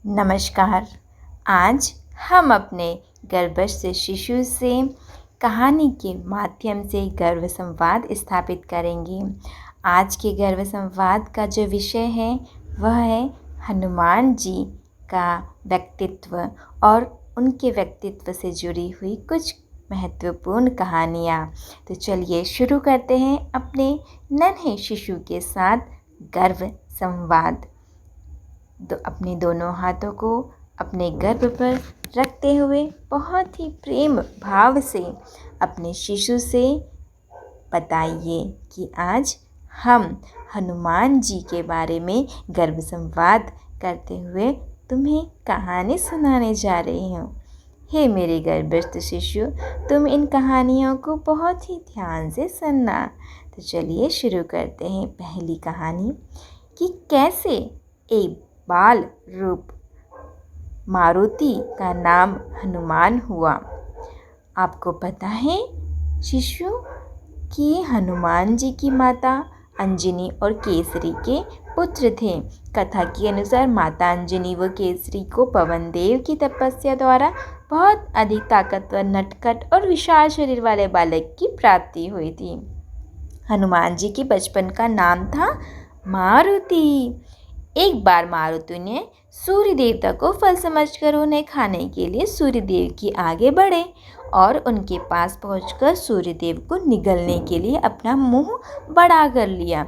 नमस्कार। आज हम अपने गर्भस्थ शिशु से कहानी के माध्यम से गर्भ संवाद स्थापित करेंगे। आज के गर्भ संवाद का जो विषय है वह है हनुमान जी का व्यक्तित्व और उनके व्यक्तित्व से जुड़ी हुई कुछ महत्वपूर्ण कहानियाँ। तो चलिए शुरू करते हैं अपने नन्हे शिशु के साथ गर्भ संवाद। अपने दोनों हाथों को अपने गर्भ पर रखते हुए बहुत ही प्रेम भाव से अपने शिशु से बताइए कि आज हम हनुमान जी के बारे में गर्भ संवाद करते हुए तुम्हें कहानी सुनाने जा रही हूँ। हे मेरे गर्भस्थ शिशु, तुम इन कहानियों को बहुत ही ध्यान से सुनना। तो चलिए शुरू करते हैं पहली कहानी कि कैसे एक बाल रूप मारुति का नाम हनुमान हुआ। आपको पता है शिशु कि हनुमान जी की माता अंजनी और केसरी के पुत्र थे। कथा के अनुसार माता अंजनी व केसरी को पवन देव की तपस्या द्वारा बहुत अधिक ताकतवर, नटखट और विशाल शरीर वाले बालक की प्राप्ति हुई थी। हनुमान जी के बचपन का नाम था मारुति। एक बार मारुति ने सूर्य देवता को फल समझकर उन्हें खाने के लिए सूर्य देव के आगे बढ़े और उनके पास पहुंचकर सूर्य देव को निगलने के लिए अपना मुंह बड़ा कर लिया।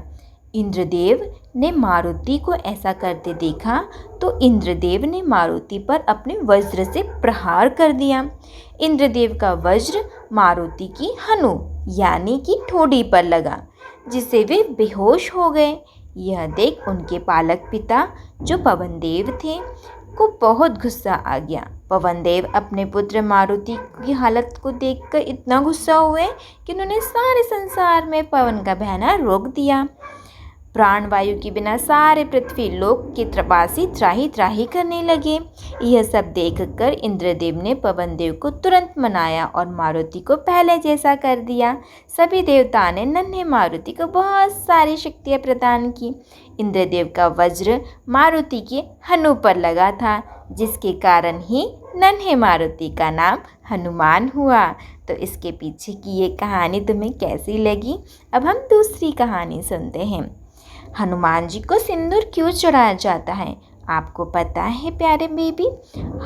इंद्रदेव ने मारुति को ऐसा करते देखा तो इंद्रदेव ने मारुति पर अपने वज्र से प्रहार कर दिया। इंद्रदेव का वज्र मारुति की हनु यानी कि ठोड़ी पर लगा, जिससे वे बेहोश हो गए। यह देख उनके पालक पिता जो पवनदेव थे को बहुत गुस्सा आ गया। पवनदेव अपने पुत्र मारुति की हालत को देखकर इतना गुस्सा हुए कि उन्होंने सारे संसार में पवन का बहना रोक दिया। प्राणवायु के बिना सारे पृथ्वी लोक के त्रपासी त्राही त्राही करने लगे। यह सब देखकर इंद्रदेव ने पवनदेव को तुरंत मनाया और मारुति को पहले जैसा कर दिया। सभी देवताओं ने नन्हे मारुति को बहुत सारी शक्तियाँ प्रदान की। इंद्रदेव का वज्र मारुति के हनु पर लगा था, जिसके कारण ही नन्हे मारुति का नाम हनुमान हुआ। तो इसके पीछे की ये कहानी तुम्हें कैसी लगी? अब हम दूसरी कहानी सुनते हैं। हनुमान जी को सिंदूर क्यों चढ़ाया जाता है? आपको पता है प्यारे बेबी,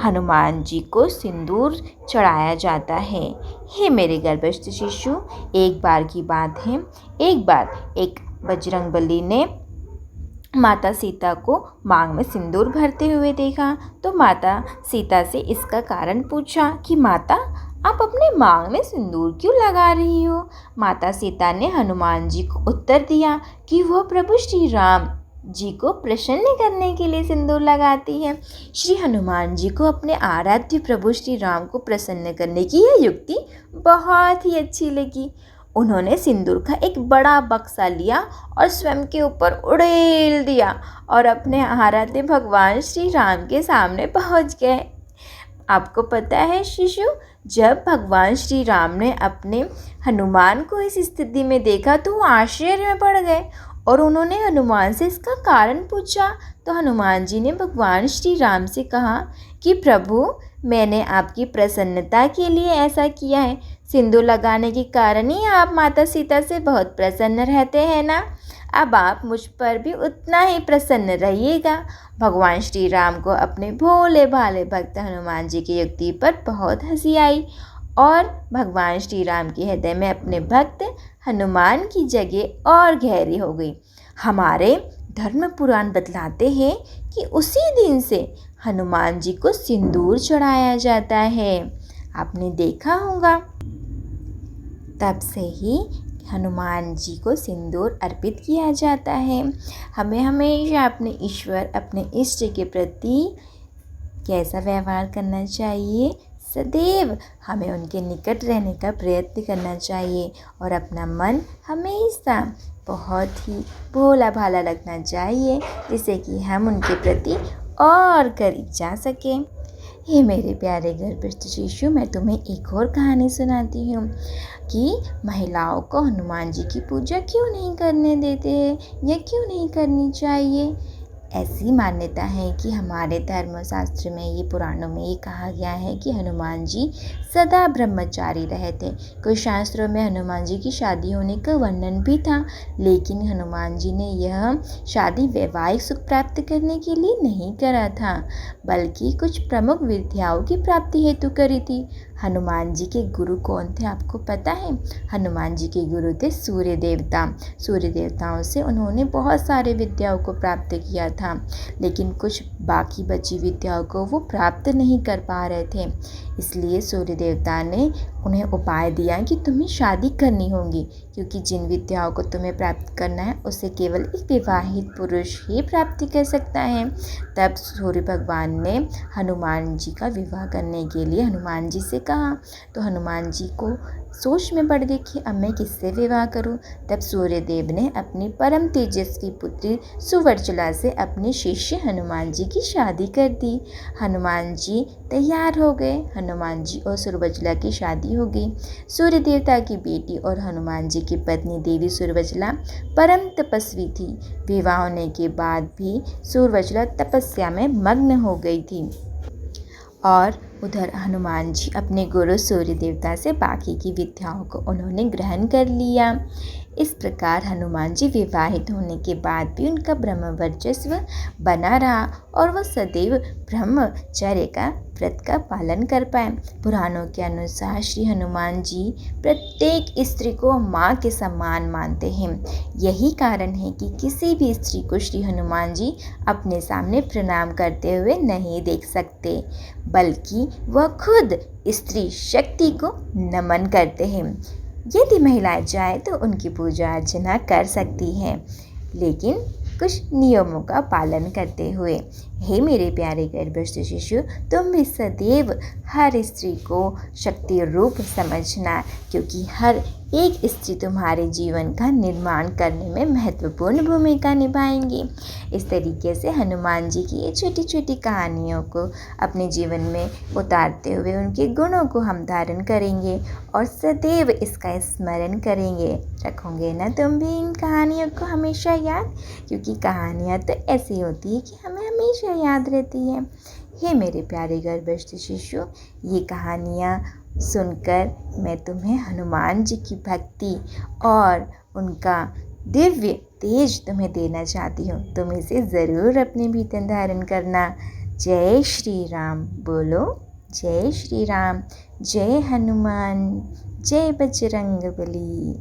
हनुमान जी को सिंदूर चढ़ाया जाता है। हे मेरे गर्भस्थ शिशु, एक बार की बात है, एक बार एक बजरंगबली ने माता सीता को मांग में सिंदूर भरते हुए देखा तो माता सीता से इसका कारण पूछा कि माता, आप अपने मांग में सिंदूर क्यों लगा रही हो? माता सीता ने हनुमान जी को उत्तर दिया कि वह प्रभु श्री राम जी को प्रसन्न करने के लिए सिंदूर लगाती है। श्री हनुमान जी को अपने आराध्य प्रभु श्री राम को प्रसन्न करने की यह युक्ति बहुत ही अच्छी लगी। उन्होंने सिंदूर का एक बड़ा बक्सा लिया और स्वयं के ऊपर उड़ेल दिया और अपने आराध्य भगवान श्री राम के सामने पहुंच गए। आपको पता है शिशु, जब भगवान श्री राम ने अपने हनुमान को इस स्थिति में देखा तो वो आश्चर्य में पड़ गए और उन्होंने हनुमान से इसका कारण पूछा। तो हनुमान जी ने भगवान श्री राम से कहा कि प्रभु, मैंने आपकी प्रसन्नता के लिए ऐसा किया है। सिंदूर लगाने के कारण ही आप माता सीता से बहुत प्रसन्न रहते हैं ना। अब आप मुझ पर भी उतना ही प्रसन्न रहिएगा। भगवान श्री राम को अपने भोले भाले भक्त हनुमान जी की युक्ति पर बहुत हंसी आई और भगवान श्री राम के हृदय में अपने भक्त हनुमान की जगह और गहरी हो गई। हमारे धर्म पुराण बतलाते हैं कि उसी दिन से हनुमान जी को सिंदूर चढ़ाया जाता है। आपने देखा होगा, तब से ही हनुमान जी को सिंदूर अर्पित किया जाता है। हमें हमेशा अपने ईश्वर, अपने इष्ट के प्रति कैसा व्यवहार करना चाहिए? सदैव हमें उनके निकट रहने का प्रयत्न करना चाहिए और अपना मन हमेशा बहुत ही भोला भाला रखना चाहिए, जिससे कि हम उनके प्रति और करीब जा सकें। ये मेरे प्यारे गर्भस्थ शिशु, मैं तुम्हें एक और कहानी सुनाती हूँ कि महिलाओं को हनुमान जी की पूजा क्यों नहीं करने देते हैं या क्यों नहीं करनी चाहिए। ऐसी मान्यता है कि हमारे धर्मशास्त्र में, ये पुराणों में ये कहा गया है कि हनुमान जी सदा ब्रह्मचारी रहे थे। कुछ शास्त्रों में हनुमान जी की शादी होने का वर्णन भी था, लेकिन हनुमान जी ने यह शादी वैवाहिक सुख प्राप्त करने के लिए नहीं करा था, बल्कि कुछ प्रमुख विद्याओं की प्राप्ति हेतु करी थी। हनुमान जी के गुरु कौन थे आपको पता है? हनुमान जी के गुरु थे सूर्य देवता। सूर्य देवताओं से उन्होंने बहुत सारे विद्याओं को प्राप्त किया था, लेकिन कुछ बाकी बची विद्याओं को वो प्राप्त नहीं कर पा रहे थे। इसलिए सूर्य देवता ने उन्हें उपाय दिया कि तुम्हें शादी करनी होगी, क्योंकि जिन विद्याओं को तुम्हें प्राप्त करना है उसे केवल एक विवाहित पुरुष ही प्राप्ति कर सकता है। तब सूर्य भगवान ने हनुमान जी का विवाह करने के लिए हनुमान जी से कहा, तो हनुमान जी को सोच में पड़ गई कि अब मैं किससे विवाह करूं। तब सूर्यदेव ने अपनी परम तेजस्वी पुत्री सुवर्चला से अपने शिष्य हनुमान जी की शादी कर दी। हनुमान जी तैयार हो गए। हनुमान जी और सुवर्चला की शादी हो गई। सूर्य देवता की बेटी और हनुमान जी की पत्नी देवी सुवर्चला परम तपस्वी थी। विवाह होने के बाद भी सुवर्चला तपस्या में मग्न हो गई थी और उधर हनुमान जी अपने गुरु सूर्य देवता से बाकी की विद्याओं को उन्होंने ग्रहण कर लिया। इस प्रकार हनुमान जी विवाहित होने के बाद भी उनका ब्रह्मवर्चस्व बना रहा और वह सदैव ब्रह्मचर्य का व्रत का पालन कर पाए। पुराणों के अनुसार श्री हनुमान जी प्रत्येक स्त्री को माँ के समान मानते हैं। यही कारण है कि किसी भी स्त्री को श्री हनुमान जी अपने सामने प्रणाम करते हुए नहीं देख सकते, बल्कि वह खुद स्त्री शक्ति को नमन करते हैं। यदि महिलाएं चाहे तो उनकी पूजा अर्चना कर सकती हैं, लेकिन कुछ नियमों का पालन करते हुए। हे मेरे प्यारे गर्भस्थ शिशु, तुम भी सदैव हर स्त्री को शक्ति रूप समझना, क्योंकि हर एक स्त्री तुम्हारे जीवन का निर्माण करने में महत्वपूर्ण भूमिका निभाएंगी। इस तरीके से हनुमान जी की ये छोटी छोटी कहानियों को अपने जीवन में उतारते हुए उनके गुणों को हम धारण करेंगे और सदैव इसका स्मरण करेंगे। रखोगे ना तुम भी इन कहानियों को हमेशा याद, क्योंकि कहानियाँ तो ऐसी होती है कि हमें हमेशा याद रहती है। हे मेरे प्यारे गर्भस्थ शिशु, ये कहानियाँ सुनकर मैं तुम्हें हनुमान जी की भक्ति और उनका दिव्य तेज तुम्हें देना चाहती हूँ। तुम इसे ज़रूर अपने भीतर धारण करना। जय श्री राम बोलो। जय श्री राम। जय हनुमान। जय बजरंगबली।